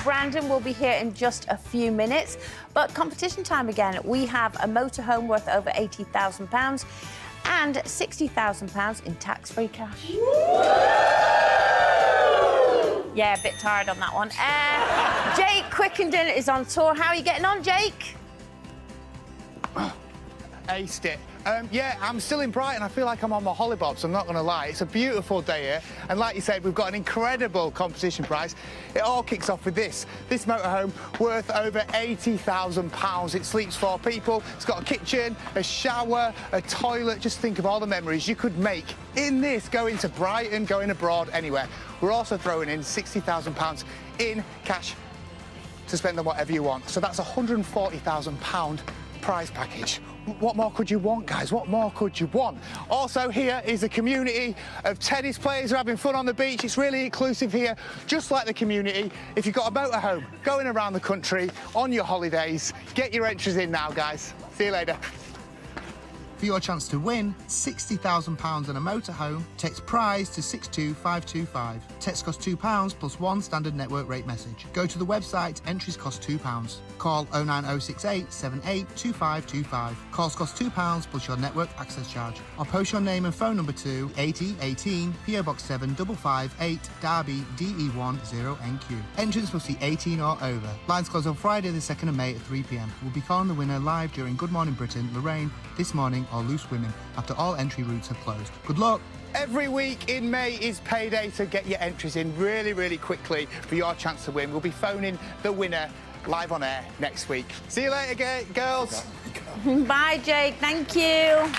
Brandon will be here in just a few minutes. But competition time again. We have a motorhome worth over £80,000 and £60,000 in tax-free cash. Yeah, a bit tired on that one. Jake Quickenden is on tour. How are you getting on, Jake? Aced it. Yeah, I'm still in Brighton. I feel like I'm on my hollybobs, I'm not going to lie. It's a beautiful day here. And like you said, we've got an incredible competition prize. It all kicks off with this motorhome worth over £80,000. It sleeps 4 people. It's got a kitchen, a shower, a toilet. Just think of all the memories you could make in this, going to Brighton, going abroad, anywhere. We're also throwing in £60,000 in cash to spend on whatever you want. So that's a £140,000 prize package. What more could you want, guys? What more could you want? Also, here is a community of tennis players who are having fun on the beach. It's really inclusive here, just like the community. If you've got a motorhome going around the country on your holidays, get your entries in now, guys. See you later. For your chance to win £60,000 and a motorhome, text prize to 62525. Text costs £2 plus 1 standard network rate message. Go to the website, entries cost £2. Call 09068 782525. Calls cost £2 plus your network access charge. Or post your name and phone number to 8018 PO Box 7558 Derby DE1 0NQ. Entrants must be 18 or over. Lines close on Friday the 2nd of May at 3 p.m. We'll be calling the winner live during Good Morning Britain, Lorraine, This Morning or Loose Women after all entry routes have closed. Good luck! Every week in May is payday, so get your entries in really, really quickly for your chance to win. We'll be phoning the winner live on air next week. See you later, girls. Bye, Jake. Thank you.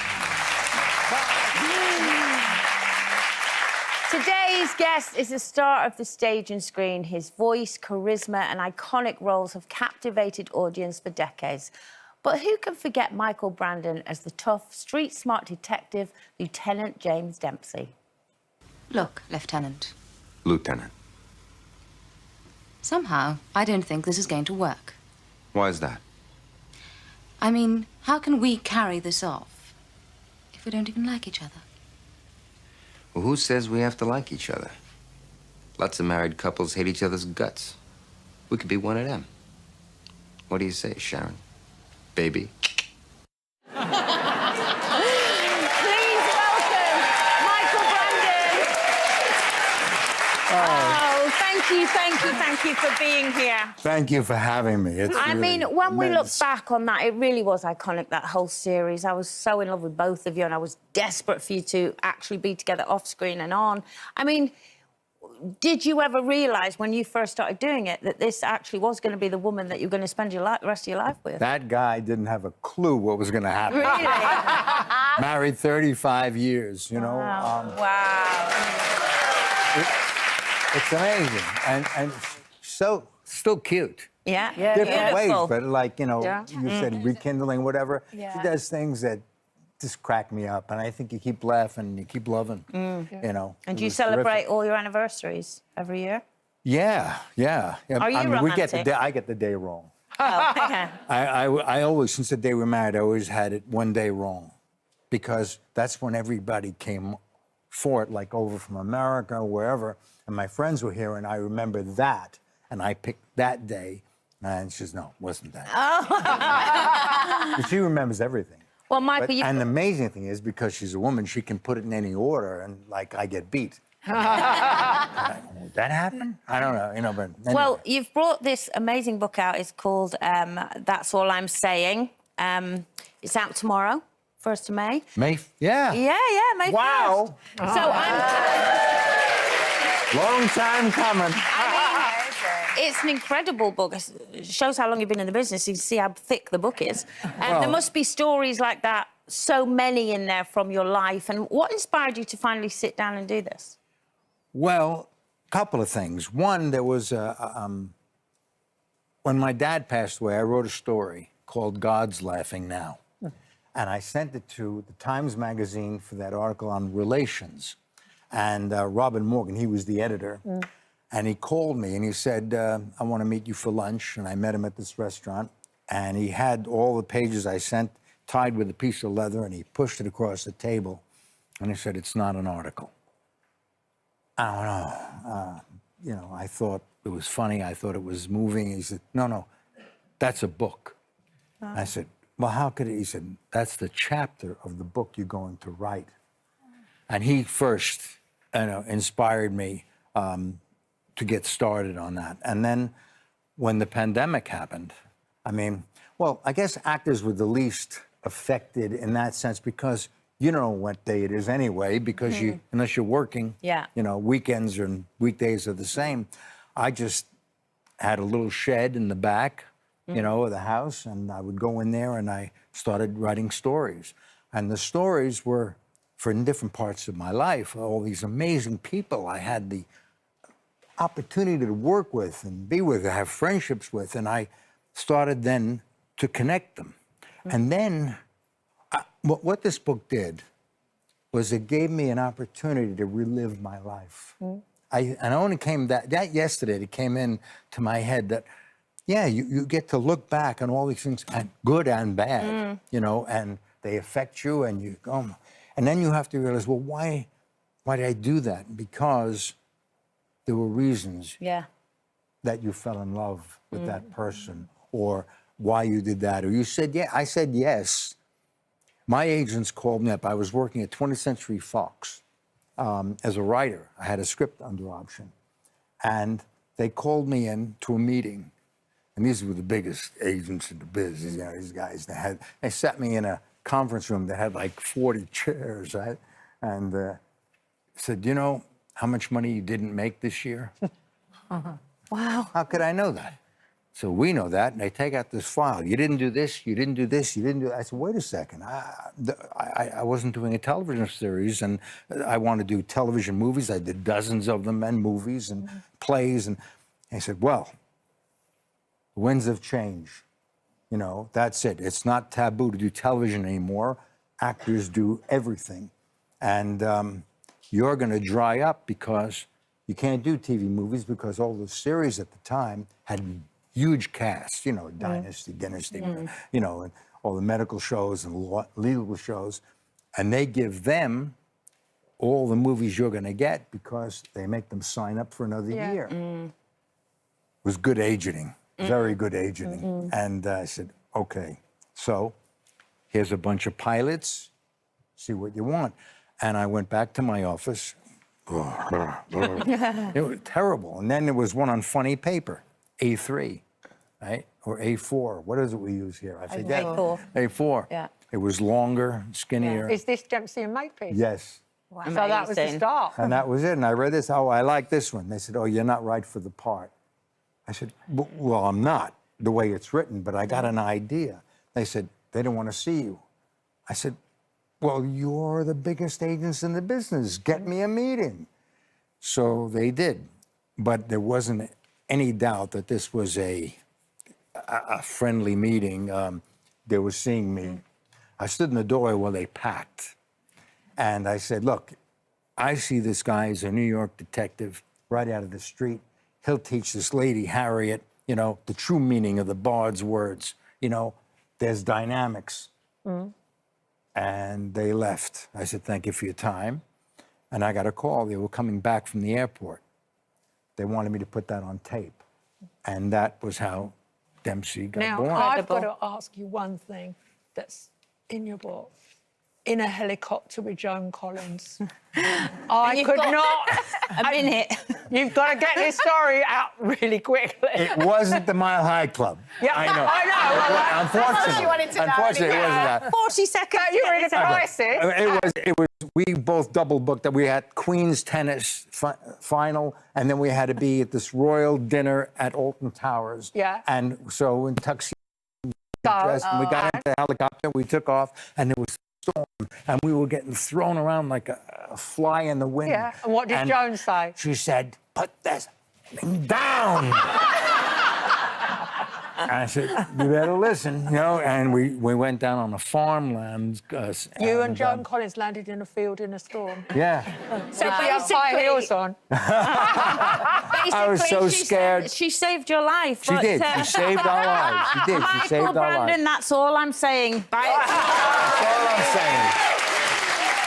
Today's guest is the star of the stage and screen. His voice, charisma and iconic roles have captivated audience for decades. But who can forget Michael Brandon as the tough, street-smart detective, Lieutenant James Dempsey? Look, Lieutenant. Lieutenant. Somehow, I don't think this is going to work. Why is that? I mean, how can we carry this off if we don't even like each other? Well, who says we have to like each other? Lots of married couples hate each other's guts. We could be one of them. What do you say, Sharon? Baby? Please welcome Michael Brandon. Oh, thank you for being here. Thank you for having me. I mean, when we look back on that, it really was iconic, that whole series. I was so in love with both of you, and I was desperate for you to actually be together off screen and on. I mean, did you ever realise when you first started doing it that this actually was going to be the woman that you're going to spend the rest of your life with? That guy didn't have a clue what was going to happen. Really? Married 35 years, you know. Wow. It's amazing. And so still cute. Yeah. Different ways, Beautiful. but like, you know, Yeah. you said rekindling, whatever. Yeah. She does things that just crack me up, and I think you keep laughing and you keep loving, you know. And do you celebrate all your anniversaries every year? Yeah. Are you romantic? I get the day wrong. Oh, okay. I always, since the day we married, I always had it one day wrong, because that's when everybody came for it, like over from America, wherever, and my friends were here, and I remember that, and I picked that day, and she says, no, it wasn't that. Oh. But she remembers everything. Well, Michael, And the amazing thing is, because she's a woman, she can put it in any order, and, like, I get beat. Would that happen? I don't know, you know, but anyway. Well, you've brought this amazing book out. It's called That's All I'm Saying. It's out tomorrow, 1st of May. May? Yeah. Yeah, May 1st. Wow. So Long time coming. it's an incredible book. It shows how long you've been in the business. You can see how thick the book is. And there must be stories like that, so many in there from your life. And what inspired you to finally sit down and do this? Well, a couple of things. One, there was when my dad passed away, I wrote a story called God's Laughing Now. And I sent it to the Times Magazine for that article on relations. And Robin Morgan, he was the editor. And he called me and he said, I want to meet you for lunch. And I met him at this restaurant. And he had all the pages I sent tied with a piece of leather, and he pushed it across the table. And he said, it's not an article. I don't know. you know, I thought it was funny. I thought it was moving. He said, no, that's a book. I said, well, how could it? He said, that's the chapter of the book you're going to write. And he first, you know, inspired me to get started on that. And then when the pandemic happened, I mean, well, I guess actors were the least affected in that sense because you don't know what day it is anyway, because you, unless you're working, Yeah. you know, weekends and weekdays are the same. I just had a little shed in the back, you know, of the house, and I would go in there and I started writing stories. And the stories were for different parts of my life, all these amazing people I had the opportunity to work with and be with, have friendships with, and I started then to connect them. And then what this book did was it gave me an opportunity to relive my life. And I only came that yesterday, it came in to my head that, yeah, you get to look back on all these things, and good and bad, you know, and they affect you, and you go, and then you have to realize, well, why did I do that? Because there were reasons that you fell in love with that person, or why you did that, or you said, yeah, I said yes. My agents called me up. I was working at 20th Century Fox as a writer. I had a script under option. And they called me in to a meeting. And these were the biggest agents in the business, you know, these guys. They sat me in a conference room that had like 40 chairs, right? And said, you know how much money you didn't make this year? Wow. How could I know that? So we know that, and they take out this file. You didn't do this, you didn't do this, you didn't do that. I said, wait a second. I wasn't doing a television series, and I want to do television movies. I did dozens of them, and movies and plays. And he said, well, the winds have changed. You know, that's it. It's not taboo to do television anymore. Actors do everything. And you're going to dry up because you can't do TV movies because all the series at the time had huge casts, you know, Dynasty, you know, and all the medical shows and legal shows. And they give them all the movies you're going to get because they make them sign up for another year. It was good agenting, very good agenting. And I said, okay, so here's a bunch of pilots, see what you want. And I went back to my office. It was terrible. And then there was one on funny paper, A3, right? Or A4. What is it we use here? I forget. A4. A4. Yeah. It was longer, skinnier. Is this Dempsey and Makepeace? Yes. Wow. So that was the Amazing. start. And that was it. And I read this. Oh, I like this one. They said, oh, you're not right for the part. I said, well, I'm not the way it's written, but I got an idea. They said, they don't want to see you. I said, well, you're the biggest agents in the business. Get me a meeting. So they did. But there wasn't any doubt that this was a friendly meeting. They were seeing me. I stood in the doorway while they packed. And I said, look, I see this guy as a New York detective right out of the street. He'll teach this lady, Harriet, you know, the true meaning of the bard's words. You know, there's dynamics. And they left. I said, thank you for your time. And I got a call. They were coming back from the airport. They wanted me to put that on tape. And that was how Dempsey got born. I've got to ask you one thing that's in your book. In a helicopter with Joan Collins. I could not. A minute. You've got to get this story out really quickly. It wasn't the Mile High Club. Yeah, I know. I know. Unfortunately, she wanted to know. unfortunately, it wasn't that. 40 seconds. You were in a crisis. It was. We both double booked that. We had Queen's tennis final, and then we had to be at this royal dinner at Alton Towers. Yeah. And so in tuxedo dress, and we got into the helicopter. We took off, and there was a storm, and we were getting thrown around like a fly in the wind. Yeah. And what did Joan say? She said, "Put this thing down." I said, you better listen, you know, and we went down on a farmland. You and Joan Collins landed in a field in a storm. Yeah. So You have high heels on. I was so scared. She saved your life. She did. She saved our lives. She did. She saved our Brandon, lives. that's all I'm saying. Bye. That's all I'm saying.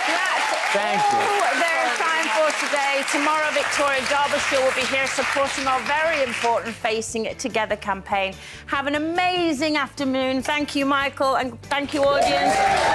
That's Thank you. all there is time for today. today. Tomorrow, Victoria Derbyshire will be here supporting our very important Facing It Together campaign. Have an amazing afternoon. Thank you, Michael, and thank you, audience.